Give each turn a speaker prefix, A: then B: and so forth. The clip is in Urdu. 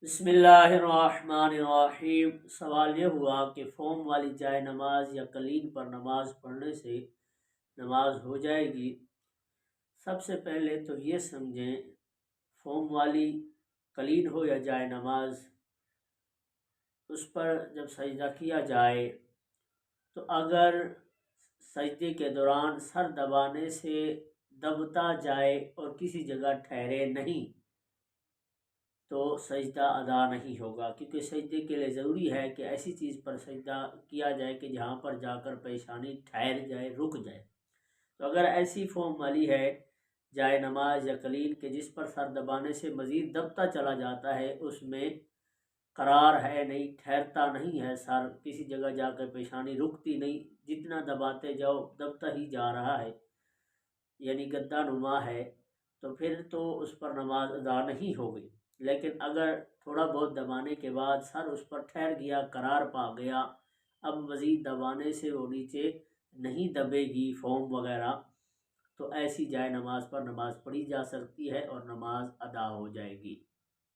A: بسم اللہ الرحمن الرحیم۔ سوال یہ ہوا کہ فوم والی جائے نماز یا قلین پر نماز پڑھنے سے نماز ہو جائے گی؟ سب سے پہلے تو یہ سمجھیں، فوم والی قلین ہو یا جائے نماز، اس پر جب سجدہ کیا جائے تو اگر سجدے کے دوران سر دبانے سے دبتا جائے اور کسی جگہ ٹھہرے نہیں تو سجدہ ادا نہیں ہوگا، کیونکہ سجدے کے لیے ضروری ہے کہ ایسی چیز پر سجدہ کیا جائے کہ جہاں پر جا کر پیشانی ٹھہر جائے، رک جائے۔ تو اگر ایسی فوم والی ہے جائے نماز یا قلین کہ جس پر سر دبانے سے مزید دبتا چلا جاتا ہے، اس میں قرار ہے نہیں، ٹھہرتا نہیں ہے سر، کسی جگہ جا کر پیشانی رکتی نہیں، جتنا دباتے جاؤ دبتا ہی جا رہا ہے، یعنی گدا نما ہے، تو پھر تو اس پر نماز ادا نہیں ہوگی۔ لیکن اگر تھوڑا بہت دبانے کے بعد سر اس پر ٹھہر گیا، قرار پا گیا، اب مزید دبانے سے وہ نیچے نہیں دبے گی فوم وغیرہ، تو ایسی جائے نماز پر نماز پڑھی جا سکتی ہے اور نماز ادا ہو جائے گی۔